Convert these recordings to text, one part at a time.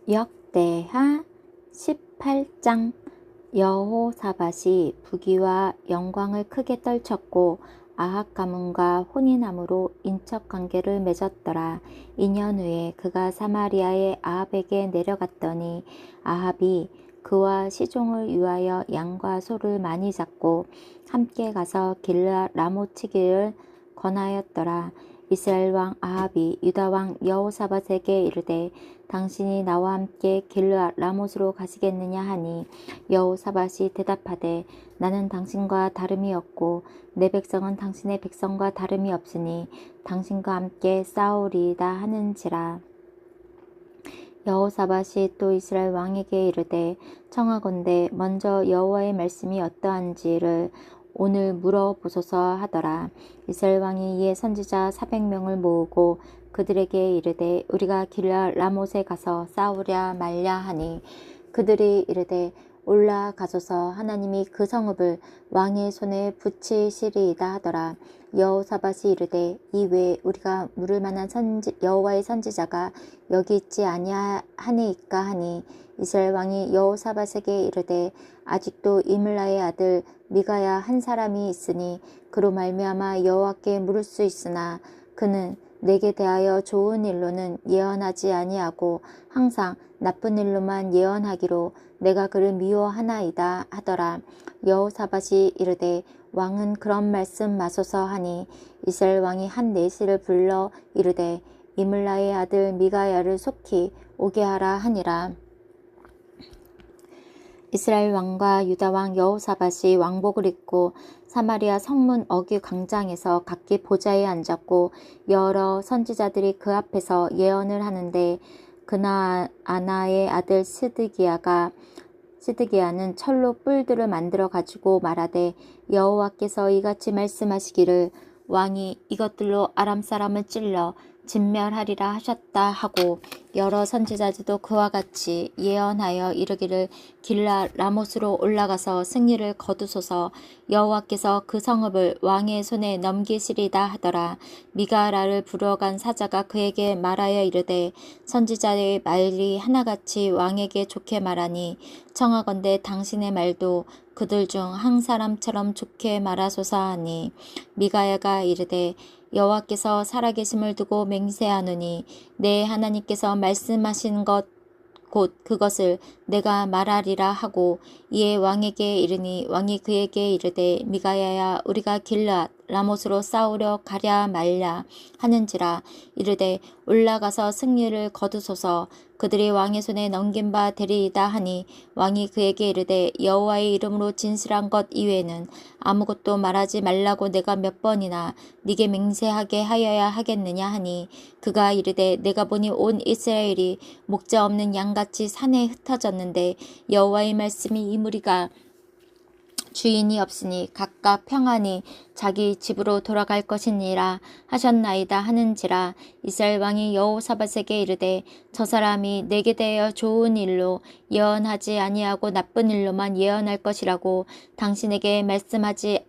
역대하 18장. 여호사밧이 부귀와 영광을 크게 떨쳤고 아합 가문과 혼인함으로 인척관계를 맺었더라. 2년 후에 그가 사마리아의 아합에게 내려갔더니 아합이 그와 시종을 위하여 양과 소를 많이 잡고 함께 가서 길르앗 라못 치기를 권하였더라. 이스라엘 왕 아합이 유다 왕 여호사밧에게 이르되 당신이 나와 함께 길르앗 라못으로 가시겠느냐 하니 여호사밧이 대답하되 나는 당신과 다름이 없고 내 백성은 당신의 백성과 다름이 없으니 당신과 함께 싸우리이다 하는지라. 여호사밧이 또 이스라엘 왕에게 이르되 청하건대 먼저 여호와의 말씀이 어떠한지를 오늘 물어보소서 하더라. 이스라엘 왕이 이에 선지자 400명을 모으고 그들에게 이르되 우리가 길르앗 라못에 가서 싸우랴 말랴 하니 그들이 이르되 올라가소서 하나님이 그 성읍을 왕의 손에 붙이시리이다 하더라. 여호사밧이 이르되 이외에 우리가 물을 만한 여호와의 선지자가 여기 있지 아니하니이까 하니 이스라엘 왕이 여호사밧에게 이르되 아직도 이물라의 아들 미가야 한 사람이 있으니 그로 말미암아 여호와께 물을 수 있으나 그는 내게 대하여 좋은 일로는 예언하지 아니하고 항상 나쁜 일로만 예언하기로 내가 그를 미워하나이다 하더라. 여호사밧이 이르되 왕은 그런 말씀 마소서 하니 이스라엘 왕이 한 내시를 불러 이르되 이물라의 아들 미가야를 속히 오게 하라 하니라. 이스라엘 왕과 유다 왕 여호사밧이 왕복을 입고 사마리아 성문 어귀 광장에서 각기 보좌에 앉았고 여러 선지자들이 그 앞에서 예언을 하는데 그나아나의 아들 시드기야는 철로 뿔들을 만들어 가지고 말하되 여호와께서 이같이 말씀하시기를 왕이 이것들로 아람 사람을 찔러 진멸하리라 하셨다 하고 여러 선지자들도 그와 같이 예언하여 이르기를 길르앗 라못으로 올라가서 승리를 거두소서 여호와께서 그 성읍을 왕의 손에 넘기시리다 하더라. 미가야를 부러간 사자가 그에게 말하여 이르되 선지자의 말이 하나같이 왕에게 좋게 말하니 청하건대 당신의 말도 그들 중 한 사람처럼 좋게 말하소서 하니 미가야가 이르되 여호와께서 살아계심을 두고 맹세하노니 내 하나님께서 말씀하신 것 곧 그것을 내가 말하리라 하고 이에 왕에게 이르니 왕이 그에게 이르되 미가야야 우리가 길르앗 라못으로 싸우려 가랴 말랴 하는지라. 이르되 올라가서 승리를 거두소서 그들이 왕의 손에 넘긴 바 되리이다 하니 왕이 그에게 이르되 여호와의 이름으로 진실한 것 이외에는 아무것도 말하지 말라고 내가 몇 번이나 네게 맹세하게 하여야 하겠느냐 하니 그가 이르되 내가 보니 온 이스라엘이 목자 없는 양같이 산에 흩어졌는데 여호와의 말씀이 이 무리가 주인이 없으니 각각 평안히 자기 집으로 돌아갈 것이니라 하셨나이다 하는지라. 이스라엘 왕이 여호사밧에게 이르되 저 사람이 내게 대하여 좋은 일로 예언하지 아니하고 나쁜 일로만 예언할 것이라고 당신에게 말씀하지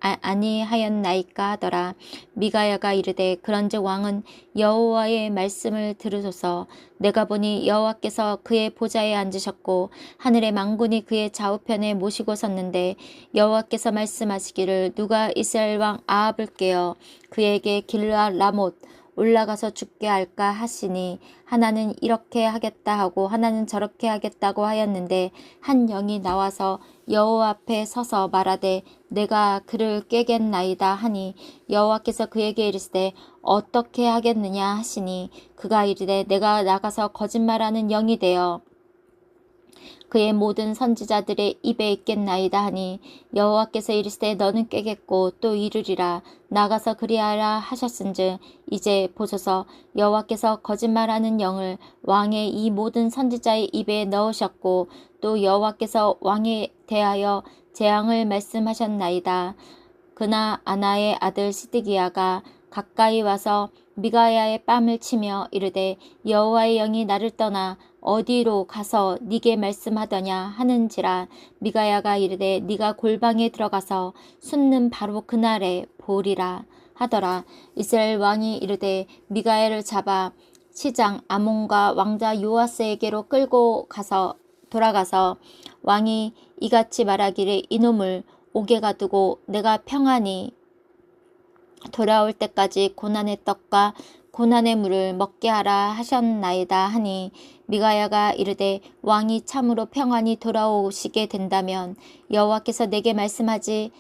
아니하였나이까 하더라. 미가야가 이르되 그런즉 왕은 여호와의 말씀을 들으소서. 내가 보니 여호와께서 그의 보좌에 앉으셨고 하늘의 만군이 그의 좌우편에 모시고 섰는데 여호와께서 말씀하시기를 누가 이스라엘 왕 아합을 깨어 그에게 길르앗 라못 올라가서 죽게 할까 하시니 하나는 이렇게 하겠다 하고 하나는 저렇게 하겠다고 하였는데 한 영이 나와서 여호와 앞에 서서 말하되 내가 그를 깨겠나이다 하니 여호와께서 그에게 이르시되 어떻게 하겠느냐 하시니 그가 이르되 내가 나가서 거짓말하는 영이 되어 그의 모든 선지자들의 입에 있겠나이다 하니 여호와께서 이르시되 너는 깨겠고 또 이르리라. 나가서 그리하라 하셨은즉 이제 보소서 여호와께서 거짓말하는 영을 왕의 이 모든 선지자의 입에 넣으셨고 또 여호와께서 왕에 대하여 재앙을 말씀하셨나이다. 그나아나의 아들 시드기야가 가까이 와서 미가야의 뺨을 치며 이르되 여호와의 영이 나를 떠나 어디로 가서 네게 말씀하더냐 하는지라. 미가야가 이르되 네가 골방에 들어가서 숨는 바로 그날에 보리라 하더라. 이스라엘 왕이 이르되 미가야를 잡아 시장 아몬과 왕자 요아스에게로 끌고 돌아가서 왕이 이같이 말하기를 이놈을 옥에 가두고 내가 평안히 돌아올 때까지 고난의 떡과 고난의 물을 먹게 하라 하셨나이다 하니 미가야가 이르되 왕이 참으로 평안히 돌아오시게 된다면 여호와께서 내게 말씀하지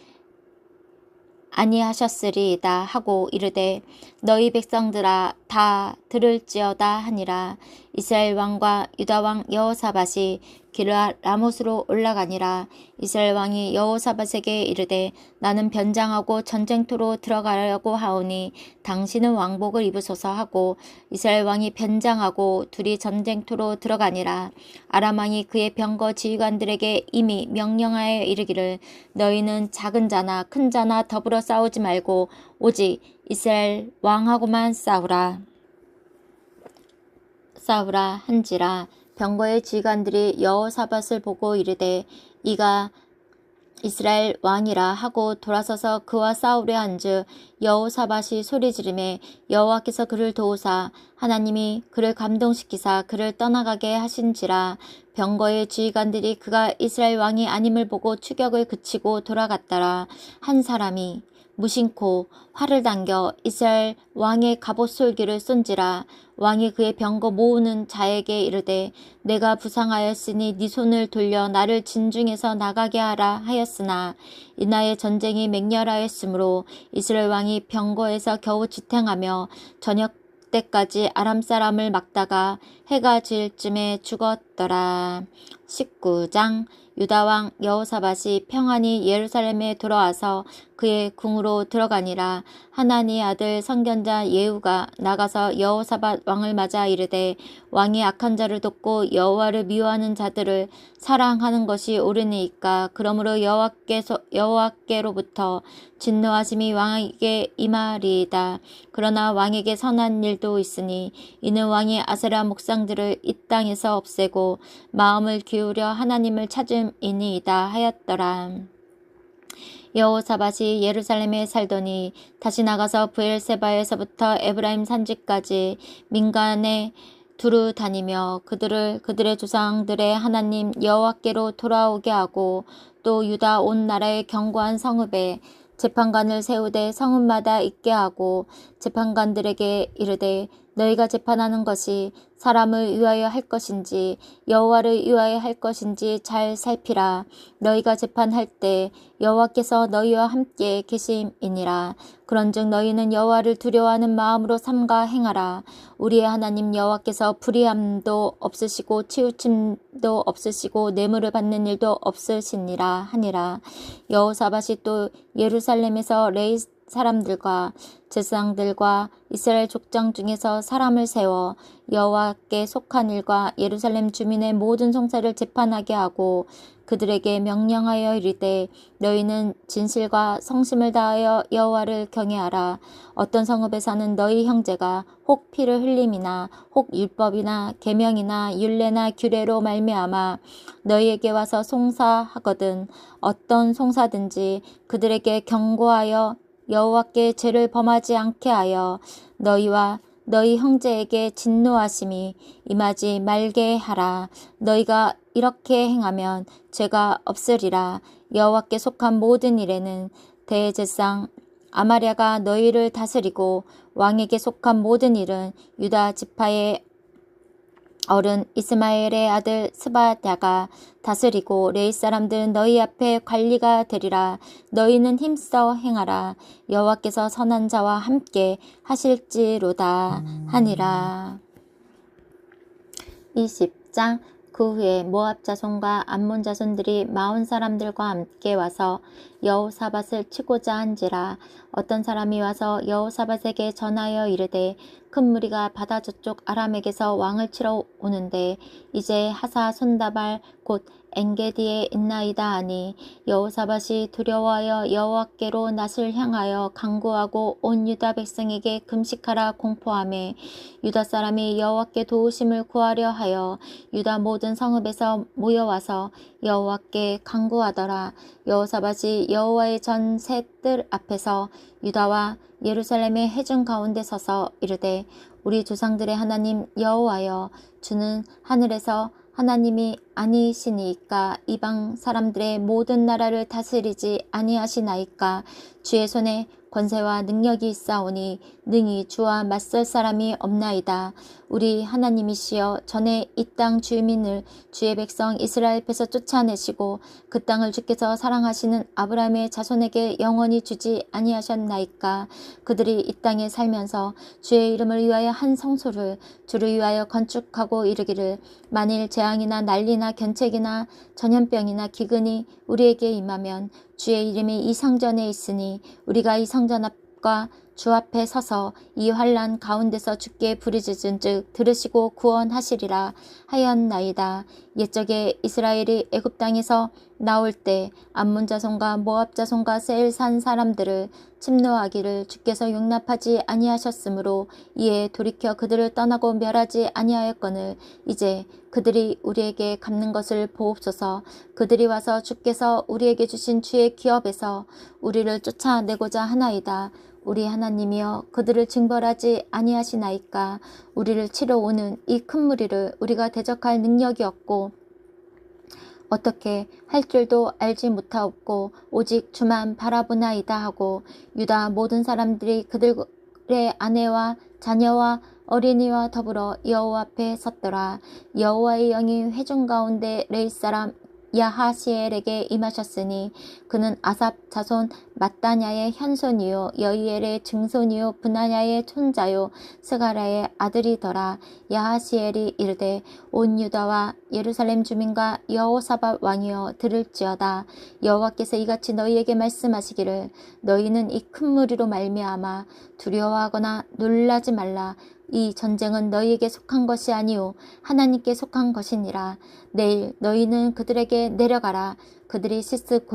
아니하셨으리이다 하고 이르되 너희 백성들아 다 들을지어다 하니라. 이스라엘 왕과 유다 왕 여호사밧이 길르앗 라못으로 올라가니라. 이스라엘 왕이 여호사밧에게 이르되 나는 변장하고 전쟁터로 들어가려고 하오니 당신은 왕복을 입으소서 하고 이스라엘 왕이 변장하고 둘이 전쟁터로 들어가니라. 아람 왕이 그의 병거 지휘관들에게 이미 명령하여 이르기를 너희는 작은 자나 큰 자나 더불어 싸우지 말고 오직 이스라엘 왕하고만 싸우라 한지라. 병거의 지휘관들이 여호사밧을 보고 이르되 이가 이스라엘 왕이라 하고 돌아서서 그와 싸우려 한즉 여호사밧이 소리 지르매 여호와께서 그를 도우사 하나님이 그를 감동시키사 그를 떠나가게 하신지라. 병거의 지휘관들이 그가 이스라엘 왕이 아님을 보고 추격을 그치고 돌아갔더라. 한 사람이 무심코 활을 당겨 이스라엘 왕의 갑옷 솔기를 쏜지라. 왕이 그의 병거 모으는 자에게 이르되 내가 부상하였으니 네 손을 돌려 나를 진중에서 나가게 하라 하였으나 이날의 전쟁이 맹렬하였으므로 이스라엘 왕이 병거에서 겨우 지탱하며 저녁 때까지 아람 사람을 막다가 해가 질 쯤에 죽었더라. 19장. 유다 왕 여호사밧이 평안히 예루살렘에 돌아와서 그의 궁으로 들어가니라. 하나니의 아들 선견자 예후가 나가서 여호사밧 왕을 맞아 이르되 왕이 악한 자를 돕고 여호와를 미워하는 자들을 사랑하는 것이 옳으니까. 그러므로 여호와께로부터 진노하심이 왕에게 임하리이다. 그러나 왕에게 선한 일도 있으니 이는 왕이 아세라 목상들을 이 땅에서 없애고 마음을 기울여 하나님을 찾음이니이다 하였더라. 여호사밧이 예루살렘에 살더니 다시 나가서 브엘세바에서부터 에브라임 산지까지 민간에 두루 다니며 그들의 조상들의 하나님 여호와께로 돌아오게 하고 또 유다 온 나라의 견고한 성읍에 재판관을 세우되 성읍마다 있게 하고 재판관들에게 이르되 너희가 재판하는 것이 사람을 위하여 할 것인지 여호와를 위하여 할 것인지 잘 살피라. 너희가 재판할 때 여호와께서 너희와 함께 계심이니라. 그런즉 너희는 여호와를 두려워하는 마음으로 삼가 행하라. 우리의 하나님 여호와께서 불의함도 없으시고 치우침도 없으시고 뇌물을 받는 일도 없으시니라 하니라. 여호사밧이 또 예루살렘에서 레위 사람들과 제사장들과 이스라엘 족장 중에서 사람을 세워 여호와께 속한 일과 예루살렘 주민의 모든 송사를 재판하게 하고 그들에게 명령하여 이르되 너희는 진실과 성심을 다하여 여호와를 경외하라. 어떤 성읍에 사는 너희 형제가 혹 피를 흘림이나 혹 율법이나 계명이나 율례나 규례로 말미암아 너희에게 와서 송사하거든 어떤 송사든지 그들에게 경고하여 여호와께 죄를 범하지 않게 하여 너희와 너희 형제에게 진노하심이 임하지 말게 하라. 너희가 이렇게 행하면 죄가 없으리라. 여호와께 속한 모든 일에는 대제사장 아마랴가 너희를 다스리고 왕에게 속한 모든 일은 유다 지파의 어른 이스마엘의 아들 스바랴가 다스리고 레위 사람들은 너희 앞에 관리가 되리라. 너희는 힘써 행하라. 여호와께서 선한 자와 함께 하실지로다 하니라. 20장. 그 후에 모압 자손과 암몬 자손들이 마온 사람들과 함께 와서 여호사밧을 치고자 한지라. 어떤 사람이 와서 여호사밧에게 전하여 이르되 큰 무리가 바다 저쪽 아람에게서 왕을 치러 오는데 이제 하사 손다발 곧 엔게디에 있나이다 하니 여호사밧이 두려워하여 여호와께로 낯을 향하여 간구하고 온 유다 백성에게 금식하라 공포하매 유다 사람이 여호와께 도우심을 구하려 하여 유다 모든 성읍에서 모여와서 여호와께 간구하더라. 여호사밧이 여호와의 전 새 뜰 앞에서 유다와 예루살렘의 해중 가운데 서서 이르되 우리 조상들의 하나님 여호와여, 주는 하늘에서 하나님이 아니시니까 이방 사람들의 모든 나라를 다스리지 아니하시나이까. 주의 손에 권세와 능력이 있사오니 능히 주와 맞설 사람이 없나이다. 우리 하나님이시여, 전에 이 땅 주민을 주의 백성 이스라엘 앞에서 쫓아내시고 그 땅을 주께서 사랑하시는 아브라함의 자손에게 영원히 주지 아니하셨나이까. 그들이 이 땅에 살면서 주의 이름을 위하여 한 성소를 주를 위하여 건축하고 이르기를, 만일 재앙이나 난리나 견책이나 전염병이나 기근이 우리에게 임하면 주의 이름이 이 성전에 있으니 우리가 이 성전 앞과 주 앞에 서서 이 환난 가운데서 주께 부르짖은즉 들으시고 구원하시리라 하였나이다. 옛적에 이스라엘이 애굽 땅에서 나올 때 암몬 자손과 모압 자손과 세일산 사람들을 침노하기를 주께서 용납하지 아니하셨으므로 이에 돌이켜 그들을 떠나고 멸하지 아니하였거늘 이제 그들이 우리에게 갚는 것을 보옵소서. 그들이 와서 주께서 우리에게 주신 주의 기업에서 우리를 쫓아내고자 하나이다. 우리 하나님이여, 그들을 징벌하지 아니하시나이까. 우리를 치러 오는 이 큰 무리를 우리가 대적할 능력이 없고 어떻게 할 줄도 알지 못하옵고 오직 주만 바라보나이다 하고, 유다 모든 사람들이 그들의 아내와 자녀와 어린이와 더불어 여호와 앞에 섰더라. 여호와의 영이 회중 가운데 레위 사람 야하시엘에게 임하셨으니 그는 아삽 자손 mat단야의 현손이요 여이엘의 증손이요 브나야의 손자요 스가랴의 아들이더라. 야하시엘이 이르되 온 유다와 예루살렘 주민과 여호사밧 왕이여 들을지어다. 여호와께서 이같이 너희에게 말씀하시기를, 너희는 이 큰 무리로 말미암아 두려워하거나 놀라지 말라. 이 전쟁은 너희에게 속한 것이 아니오 하나님께 속한 것이니라. 내일 너희는 그들에게 내려가라. 그들이 시스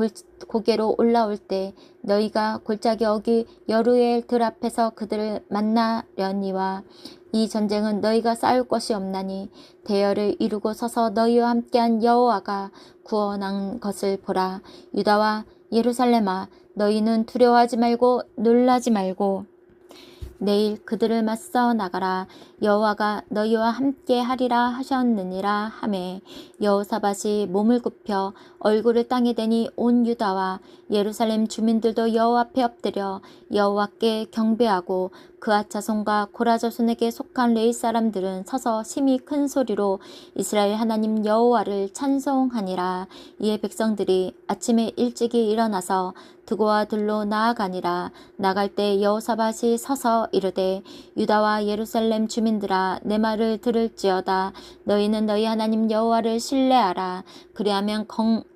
고개로 올라올 때 너희가 골짜기 어귀 여루엘 들 앞에서 그들을 만나려니와 이 전쟁은 너희가 싸울 것이 없나니 대열을 이루고 서서 너희와 함께한 여호와가 구원한 것을 보라. 유다와 예루살렘아, 너희는 두려워하지 말고 놀라지 말고 내일 그들을 맞서 나가라. 여호와가 너희와 함께 하리라 하셨느니라 하매, 여호사밧이 몸을 굽혀 얼굴을 땅에 대니 온 유다와 예루살렘 주민들도 여호와 앞에 엎드려 여호와께 경배하고 그앗 자손과 고라 자손에게 속한 레위 사람들은 서서 심히 큰 소리로 이스라엘 하나님 여호와를 찬송하니라. 이에 백성들이 아침에 일찍이 일어나서 드고와 들로 나아가니라. 나갈 때 여호사밧이 서서 이르되, 유다와 예루살렘 주민들아, 내 말을 들을지어다. 너희는 너희 하나님 여호와를 신뢰하라. 그리하면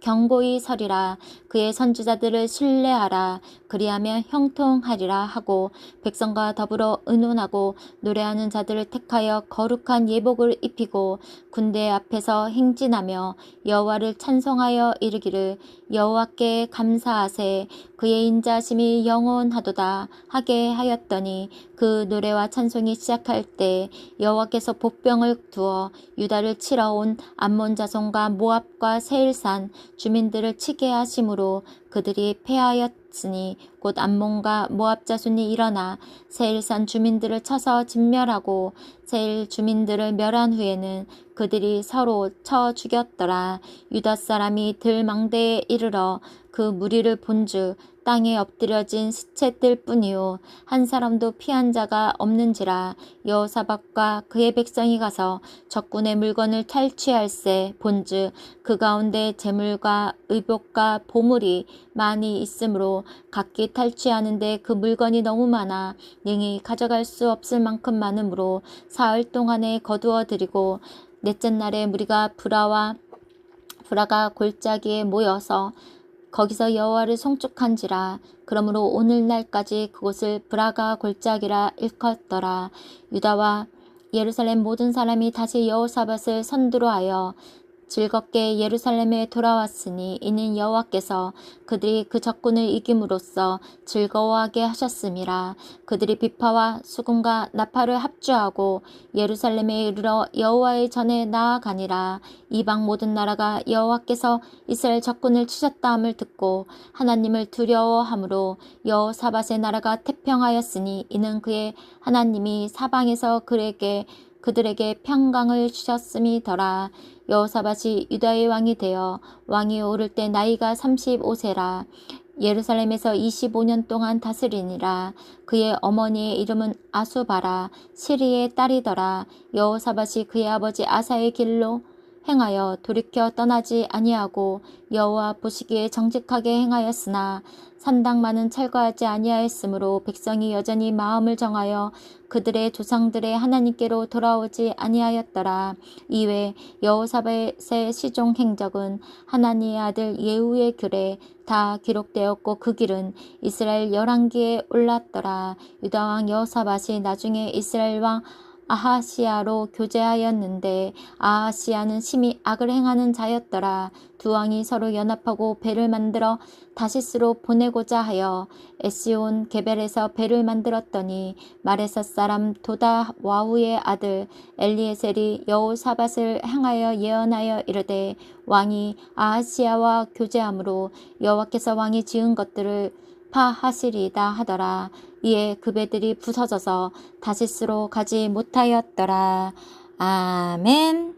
견고히 서리라. 그의 선지자들을 신뢰하라. 그리하면 형통하리라 하고, 백성과 더불어 의논하고 노래하는 자들을 택하여 거룩한 예복을 입히고 군대 앞에서 행진하며 여호와를 찬송하여 이르기를, 여호와께 감사하세. 그의 인자심이 영원하도다 하게 하였더니, 그 노래와 찬송이 시작할 때 여호와께서 복병을 두어 유다를 치러 온 암몬 자손과 모압과 세일산 주민들을 치게 하심으로 그들이 패하였으니, 곧 암몬과 모압 자손이 일어나 세일산 주민들을 쳐서 진멸하고 세일 주민들을 멸한 후에는 그들이 서로 쳐 죽였더라. 유다 사람이 들망대에 이르러 그 무리를 본즉 땅에 엎드려진 시체들 뿐이요 한 사람도 피한 자가 없는지라. 여호사밧과 그의 백성이 가서 적군의 물건을 탈취할세 본즉 그 가운데 재물과 의복과 보물이 많이 있으므로 각기 탈취하는데 그 물건이 너무 많아 능히 가져갈 수 없을 만큼 많으므로 사흘 동안에 거두어 드리고, 넷째 날에 무리가 브라가 골짜기에 모여서 거기서 여호와를 송축한지라. 그러므로 오늘날까지 그곳을 브라가 골짜기라 일컫더라. 유다와 예루살렘 모든 사람이 다시 여호사밧을 선두로 하여 즐겁게 예루살렘에 돌아왔으니 이는 여호와께서 그들이 그 적군을 이김으로써 즐거워하게 하셨음이라. 그들이 비파와 수금과 나팔을 합주하고 예루살렘에 이르러 여호와의 전에 나아가니라. 이방 모든 나라가 여호와께서 이스라엘 적군을 치셨다 함을 듣고 하나님을 두려워함으로 여호사밧의 나라가 태평하였으니 이는 그의 하나님이 사방에서 그들에게 평강을 주셨음이더라. 여호사밧이 유다의 왕이 되어 왕이 오를 때 나이가 35세라. 예루살렘에서 25년 동안 다스리니라. 그의 어머니의 이름은 아수바라 시리의 딸이더라. 여호사밧이 그의 아버지 아사의 길로 행하여 돌이켜 떠나지 아니하고 여호와 보시기에 정직하게 행하였으나 산당만은 철거하지 아니하였으므로 백성이 여전히 마음을 정하여 그들의 조상들의 하나님께로 돌아오지 아니하였더라. 이외 여호사밧의 시종 행적은 하나니의 아들 예후의 글에 다 기록되었고 그 길은 이스라엘 열왕기에 올랐더라. 유다왕 여호사밧이 나중에 이스라엘 왕 아하시야로 교제하였는데 아하시야는 심히 악을 행하는 자였더라. 두 왕이 서로 연합하고 배를 만들어 다시스로 보내고자 하여 에스온 게벨에서 배를 만들었더니 마레사 사람 도다와우의 아들 엘리에셀이 여호사밧을 향하여 예언하여 이르되 왕이 아하시야와 교제함으로 여호와께서 왕이 지은 것들을 파하시리이다 하더라. 이에 그 배들이 부서져서 다시스로 가지 못하였더라. 아멘.